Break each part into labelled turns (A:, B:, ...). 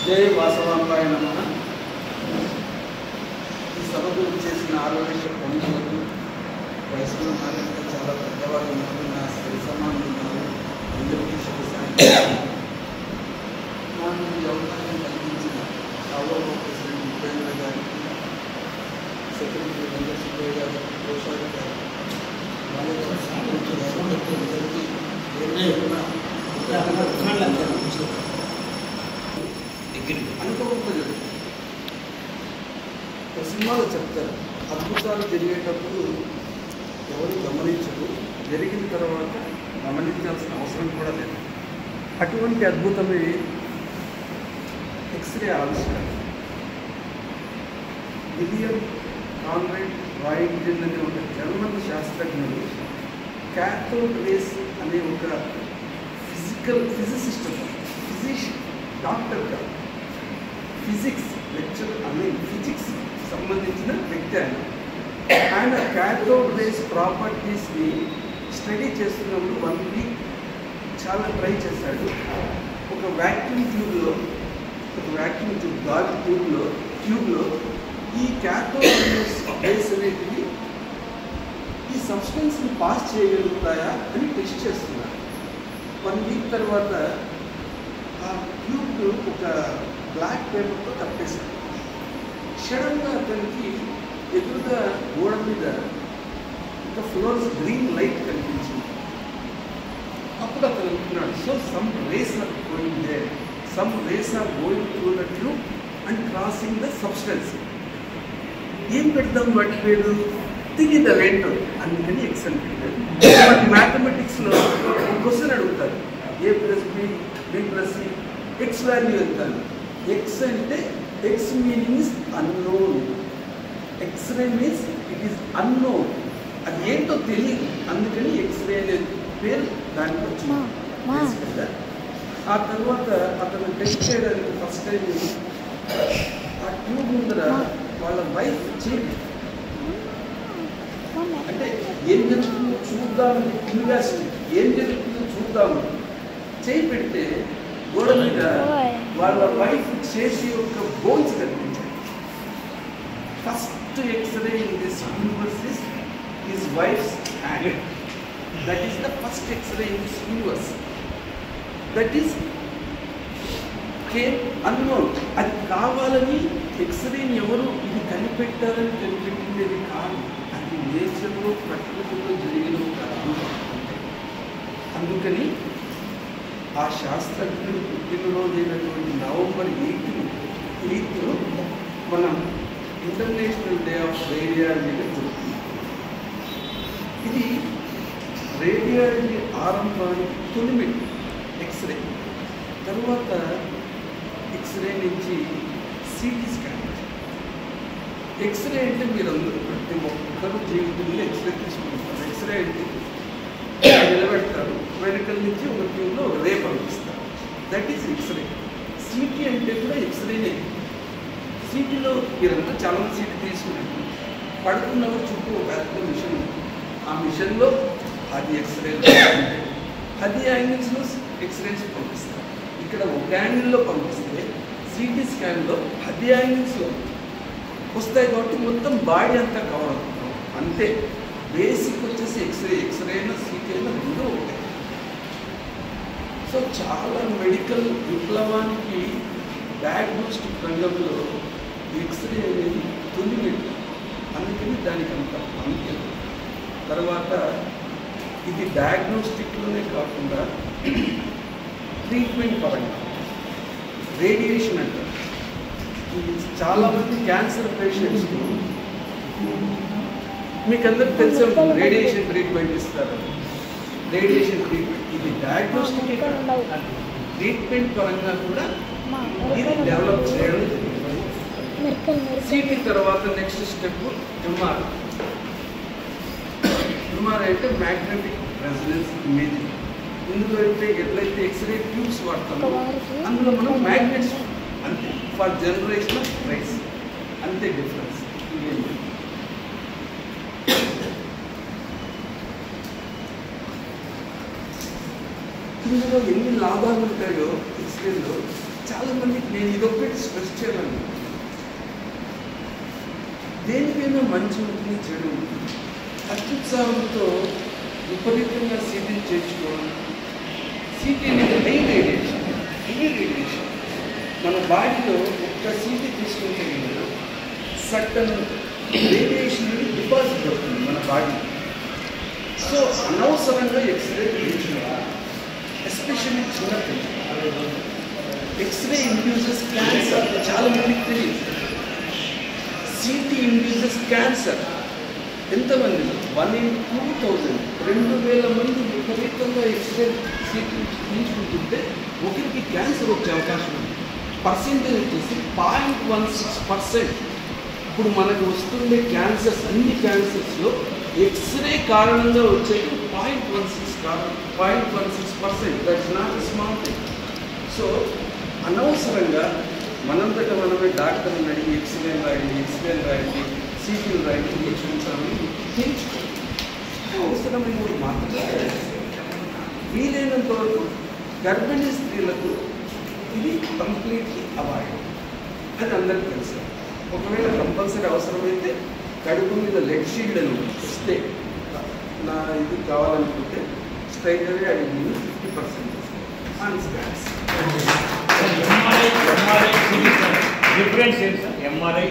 A: జై వాసవాంబాయ నమః. ఈ సభకు చేసిన ఆరోగ్య ప్రముఖులకు వయసులో ఉన్నారంటే చాలా పెద్దవాళ్ళు ఉన్నారు, నా సరి సమానులు ఉన్నారు. అందరికీ శుభసాయం. నాకు ఈ అవకాశం కలిగించిన అవరోహ ప్రెసిడెంట్ ఉపేంద్ర గారికి, సెక్రటరీ వెంకట సుబ్బయ్య గారు, కోశాల గారు, అనుకోకుండా ఒక సినిమాలో చెప్తారు, అద్భుతాలు జరిగేటప్పుడు ఎవరు గమనించరు, జరిగిన తర్వాత గమనించాల్సిన అవసరం కూడా లేదు. అటువంటి అద్భుతమే ఎక్స్రే ఆవిష్కరణ. విలియం కాన్రాడ్ రాయింగ్టన్ అనే ఒక జర్మన్ శాస్త్రజ్ఞుడు క్యాథోడ్ రేస్ అనే ఒక ఫిజిషియన్ డాక్టర్గా ఫిజిక్స్ లెక్చర్ అనే ఫిజిక్స్ సంబంధించిన వ్యక్తి ఆయన క్యాథోడ్ రేస్ ప్రాపర్టీస్ని స్టడీ చేస్తున్నప్పుడు 1 వీక్ చాలా ట్రై చేశాడు. ఒక వ్యాక్యూమ్ ట్యూబ్ గాలి ట్యూబ్లో ఈ క్యాథోడ్ రేస్ అనేటివి ఈ సబ్స్టెన్స్ని పాస్ చేయగలుగుతాయా అని టెస్ట్ చేస్తున్నారు. 1 వీక్ తర్వాత ఆ ట్యూబ్ ఒక బ్లాక్ పేపర్తో కప్పేశాడు. సడన్గా అతనికి ఎదురుగా గోడ మీద ఒక ఫ్లోర్స్ గ్రీన్ లైట్ కనిపించింది. అప్పుడు అతను అనుకున్నాడు, so some rays are going there, some rays are going through the tube and crossing the substance. ఏం పెడతాం వాటి పేరు తెలియదు ఏంటో, అందుకని ఎక్స్ అని పెట్టారు. మ్యాథమెటిక్స్లో ఒక క్వశ్చన్ అడుగుతారు, A+B+C ఎక్స్ వాల్యూ వెళ్తాను. ఎక్స్ అంటే X meaning is unknown, X-ray means it is unknown, అది ఏంటో తెలియదు, అందుకని ఎక్స్రే అనే పేరు దానికి వచ్చింది. ఆ తర్వాత అతను టెస్ట్ చేయడానికి ఫస్ట్ టైం ఆ ట్యూబ్ ముందర వాళ్ళ వైఫ్ చేయి, అంటే ఏం జరుగుతుందో చూద్దామని క్యూరియాసిటీ, ఏం జరుగుతుందో చూద్దాము చేయి పెడితే గోడ మీద వాళ్ళ వైఫ్ చేసి ఒక బోన్స్ కనిపించాయి. First X-ray in this universe is his wife's hand. That is the first X-ray in this universe. That is came unknown. అది కావాలని ఎక్స్రేని ఎవరు ఇది కనిపెట్టాలని కనిపెట్టినది కాదు, అది నేచర్లో ప్రకృతిలో జరిగిన ఒక అద్భుతం. అందుకని ఆ శాస్త్రజ్ఞుడు పుట్టినరోజు అయినటువంటి నవంబర్ 8th మనం ఇంటర్నేషనల్ డే ఆఫ్ రేడియాలజీగా జరుగుతుంది. ఇది రేడియాలజీ ఆరంభానికి తొలిమెట్టు ఎక్స్రే. తర్వాత ఎక్స్రే నుంచి సిటీ స్కాన్. ఎక్స్రే అంటే మీరందరూ ప్రతి ఒక్కరు జీవితంలో ఎక్స్రే తీసుకుంటారు. ఎక్స్రే అంటే నిలబెడతారు, వెనకల నుంచి ఒక ట్యూబ్లో ఒక రే పంపిస్తారు, దట్ ఈస్ ఎక్స్రే. సిటీ అంటే కూడా ఎక్స్రేనే. సిటీలో మీరంతా చాలా సీటీ తీసుకున్నట్టు పడుకున్నప్పుడు చుట్టూ ఒక పెద్ద మిషన్ ఉంది. ఆ మిషన్లో అది ఎక్స్రే, అది యాంగిల్స్లో ఎక్స్రేస్ పంపిస్తారు. ఇక్కడ ఒక యాంగిల్లో పంపిస్తే సిటీ స్కాన్లో 10 యాంగిల్స్లో వస్తాయి కాబట్టి మొత్తం బాడీ అంతా కవర్ అవుతుంది. అంతే బేసిక్ వచ్చేసి ఎక్స్రే అయినా సిటీ అయినా రెండూ ఒకటే. సో చాలా మెడికల్ విప్లవానికి డయాగ్నోస్టిక్ రంగంలో ఎక్స్రే అనేది తొలిమెట్టు, అందుకని దానికి అంత ప్రాముఖ్యత. తర్వాత ఇది డయాగ్నోస్టిక్లోనే కాకుండా ట్రీట్మెంట్ పరంగా రేడియేషన్ అంటారు. చాలామంది క్యాన్సర్ పేషెంట్స్కు మీకు అందరికి తెలిసే ఉంటుంది, రేడియేషన్ ట్రీట్మెంట్ ఇస్తారు. రేడియేషన్ ట్రీట్మెంట్ ఇది డయాగ్నోస్టిక్, ట్రీట్మెంట్ పరంగా కూడా ఇది డెవలప్ చేయడం జరిగింది. సిటీ తర్వాత నెక్స్ట్ స్టెప్ ఎంఆర్ఐ అంటే మ్యాగ్నెటిక్ రెజొనెన్స్ ఇమేజింగ్. ఇందులో అయితే ఎట్లయితే ఎక్స్రే ట్యూబ్స్ వాడతామో అందులో మనం మ్యాగ్నెట్స్ అంతే, ఫర్ జనరేషన్ ఆఫ్ రైస్, అంతే డిఫరెన్స్. ఇందులో ఎన్ని లాభాలు ఉంటాయో ఎక్స్రేలో చాలామందికి నేను ఇదొక్కటి స్ట్రెస్ చేయాలని. దేనికైనా మంచి ఉంటుంది, చెడు ఉంటుంది. అత్యుత్సాహంతో విపరీతంగా సీటీని చేర్చుకోవడం. సీటీ అనేది హై రేడియేషన్, హెవీ రేడియేషన్. మన బాడీలో ఒక్క సీటీ తీసుకుంటే సర్టన్ రేడియేషన్ అనేది డిపాజిట్ అవుతుంది మన బాడీ. సో అనవసరంగా ఎక్స్రే తీయించాలి, ఎస్పెషల్లీ చిన్నపిల్లలు. ఎక్స్రే ఇండ్యూసెస్ క్యాన్సర్, చాలా మందికి తెలియదు. City induces cancer. ఎంతమంది? 1 in 2000, 2000 మంది విపరీతంగా ఎక్స్రే సీటీ తీయించుకుంటుంటే ఒకరికి క్యాన్సర్ వచ్చే అవకాశం ఉంది. పర్సెంటేజ్ వచ్చేసి 0.16%. ఇప్పుడు మనకు వస్తుండే క్యాన్సర్స్, అన్ని క్యాన్సర్స్లో ఎక్స్రే కారణంగా వచ్చేది 0.16%. That's not small thing. So అనవసరంగా మనంతట మనమే డాక్టర్ని అడిగి ఎక్స్రే రాయండి, సీటీలు రాయండి, నేర్చుకుంటామని చేయించుకోండి. అవసరమైన మాత్రమే. వీలైనంత వరకు గర్భిణీ స్త్రీలకు ఇది కంప్లీట్లీ అవాయిడ్. అది అందరికీ తెలుసు. ఒకవేళ కంపల్సరీ అవసరమైతే కడుపు మీద లెగ్ షీల్డ్ అని వస్తే నా ఇది కావాలనుకుంటే స్ట్రైట్గా అడిగి 50% ఆన్ స్కాన్స్.
B: డిఫరెన్స్ ఏంటి సార్?
A: ఎంఆర్ఐ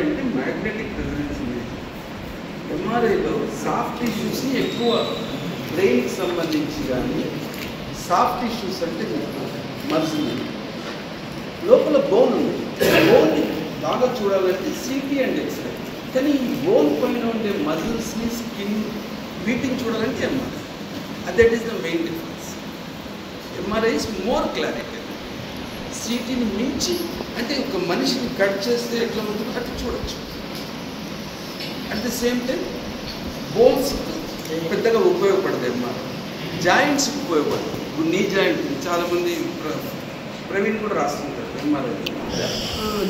A: అంటే మ్యాగ్నెటిక్ రెజొనెన్స్ ఇమేజ్. ఎంఆర్ఐలో సాఫ్ట్ టిష్యూస్ని ఎక్కువ బ్రెయిన్కి సంబంధించి కానీ, సాఫ్ట్ టిష్యూస్ అంటే మజిల్ లోపల బోన్ ఉంది. బోన్ని బాగా చూడాలంటే సిటీ అండ్ ఎక్స్రే. కానీ ఈ బోన్ పైన ఉండే మజిల్స్ని, స్కిన్, వీటిని చూడాలంటే MRI. That is the main difference. MRI is more clarity. సిటీని మించి అంటే ఒక మనిషిని కట్ చేస్తే ఎట్లా ఉంటుందో అట్లా చూడొచ్చు. At the same time bones పెద్దగా ఉపయోగపడదు ఎంఆర్ఐ. జాయింట్స్కి ఉపయోగపడదు. ఇప్పుడు నీ జాయింట్ చాలామంది ప్రవీణ్ కూడా రాస్తుంటారు ఎంఆర్ఐ.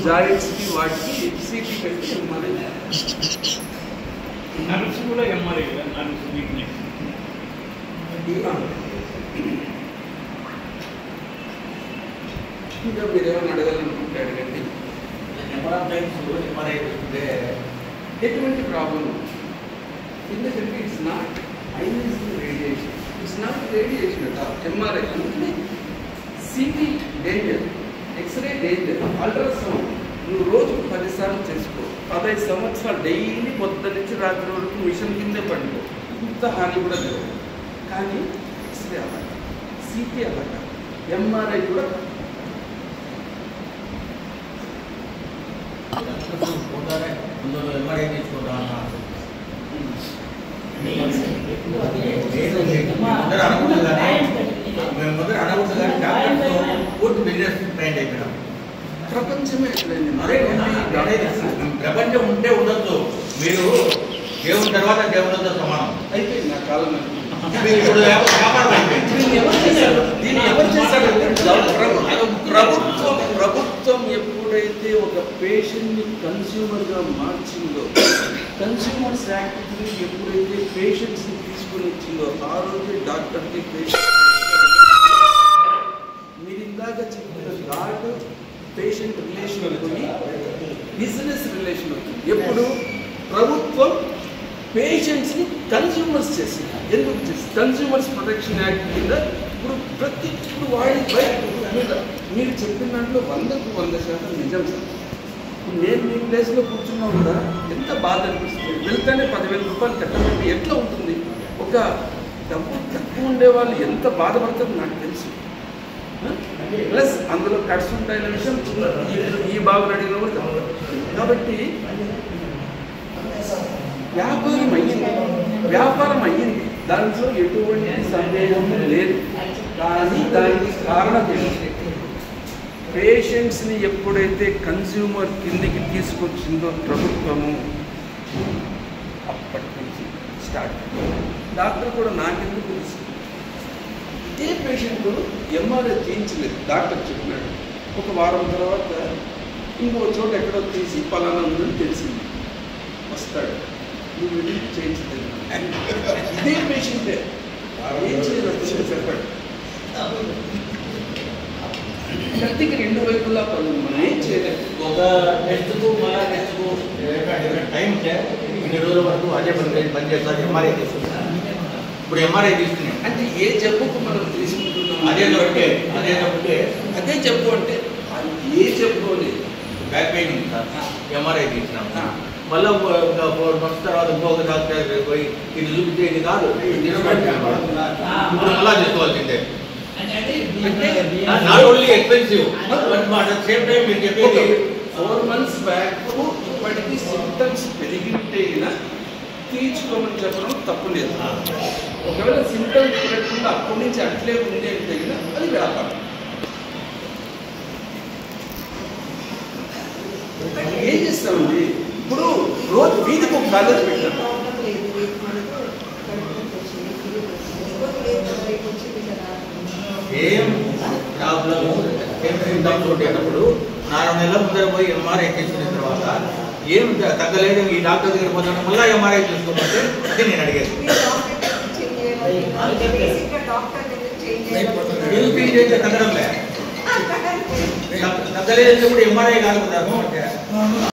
A: జాయింట్స్కి వాటికి సిటీ కంటే ఎంఆర్ఐ.
B: నర్వ్స్ కూడా ఎంఆర్ఐ, నర్వ్స్ వీక్నెస్.
A: ఇంకా మీరేమైనా అడగాలనుకుంటే అడగండి. ఎటువంటి ప్రాబ్లం ఎందుకంటే it's not ionising radiation, it's not radiation అట ఎంఆర్ఐ. అందుకని CT danger, X-ray danger. Ultrasound నువ్వు రోజుకు 10 సార్లు చేసుకో. 15 సంవత్సరాలు డైలీ పొద్దు నుంచి రాత్రి వరకు మిషన్ కిందే పడుకో. ఇంత హాని కూడా లేదు. కానీ ఎక్స్రే అలాగ, సిటీ అలాగ, ఎంఆర్ఐ కూడా ప్రపంచమే
C: ప్రపంచం ఉంటే ఉండొచ్చు. మీరు దేవుని తర్వాత దేవునితో సమానం
A: అయిపోయింది నా కాలం. ప్రభుత్వం ఎప్పుడైతే ఒక పేషెంట్ని కన్స్యూమర్గా మార్చిందో, కన్స్యూమర్స్ యాక్ట్ని ఎప్పుడైతే పేషెంట్స్ని తీసుకుని వచ్చిందో ఆ రోజే డాక్టర్కి పేషెంట్. మీరు ఇందాక చెప్పిన గాడ్ పేషెంట్ రిలేషన్ అనుకుని బిజినెస్ రిలేషన్ అవుతుంది. ఎప్పుడు ప్రభుత్వం పేషెంట్స్ని కన్స్యూమర్స్ చేసింది. ఎందుకు చేసింది? కన్స్యూమర్స్ ప్రొటెక్షన్ యాక్ట్ కింద ఇప్పుడు వాడి మీద మీరు చెప్పిన దాంట్లో 100కు 100% నిజం సార్. నేను మీ ప్లేస్లో కూర్చున్నా కూడా ఎంత బాధ అనిపిస్తుంది. వెళ్తేనే 10,000 రూపాయలు కట్టమంటే ఎట్లా ఉంటుంది? ఒక డబ్బు తక్కువ ఉండే వాళ్ళు ఎంత బాధపడతారో నాకు తెలుసు. ప్లస్ అందులో కట్స్ ఉంటాయన్న విషయం ఈ బాబుని అడిగిన కూడా కాబట్టి వ్యాపారం అయ్యింది, దాంట్లో ఎటువంటి సందేహం లేదు. కానీ దానికి కారణం ఏంటి? పేషెంట్స్ని ఎప్పుడైతే కన్స్యూమర్ కిందికి తీసుకొచ్చిందో ప్రభుత్వము, అప్పటి నుంచి స్టార్ట్. డాక్టర్ కూడా నాకెందుకు తెలుసు? ఇదే పేషెంట్ ఎంఆర్ఐ చేయించలేదు, డాక్టర్ చెప్పినాడు. ఒక వారం తర్వాత ఇంకో చోట ఎక్కడో తీసి పలానా ఉందని తెలిసింది. వస్తాడు, నువ్వు వెళ్ళి చేయించలేదు. ఇదే పేషెంటే ఏం చేయాలి చెప్పండి. కత్తికి రెండు వైపులా పనులు మనం ఏం చేయలేదు.
C: ఒక టెస్ట్కు మళ్ళా టెస్ట్కు టైం ఉంటే ఇన్ని రోజుల వరకు అదే పని చేస్తారు. ఎంఆర్ఐ తీసుకుంటున్నాను. ఇప్పుడు ఎంఆర్ఐ తీసుకున్నాను
A: అంటే ఏ జబ్బుకు మనం తీసుకుంటున్నాం
C: అదే కాబట్టి
A: అదే జబ్బు అంటే అది ఏ జబ్బు లేదు.
C: బ్యాక్ పెయిన్ ఉంది సార్, ఎంఆర్ఐ తీసినాం.
A: ఆ.
C: మళ్ళీ ఒక 4 months తర్వాత ఇంకొక డాక్టర్ దగ్గరికి పోయి ఇది చూపితే ఇది కాదు ఇప్పుడు మళ్ళా తీసుకోవాల్సిందే. Not only expensive but at the same time మీరు చెప్పేది
A: 4 months బ్యాక్ ఇప్పటికీ సింటమ్స్ పెరిగితే తీర్చుకోమని చెప్పడం తప్పు లేదు. ఒకవేళ సింటమ్స్ పెరగకుండా అప్పటి నుంచి అట్లే ఉంది అంటే అది వ్యాపారం. ఏం చేస్తామండి ఇప్పుడు రోజు వీధికి ఒక కాలేజ్ పెట్టాం.
C: ఏం ప్రాబ్లమ్ ఏం సింటమ్స్ ఉండేటప్పుడు 4 నెలల ముందర పోయి ఎంఆర్ఐ తీసుకున్న తర్వాత ఏం తగ్గలేదు ఈ డాక్టర్ దగ్గర పోతాను మళ్ళీ ఎంఆర్ఐ తీసుకోమంటే అది నేను అడిగేది. తగ్గడం లేదు తగ్గలేదు కూడా ఎంఆర్ఐ కాదు కదా.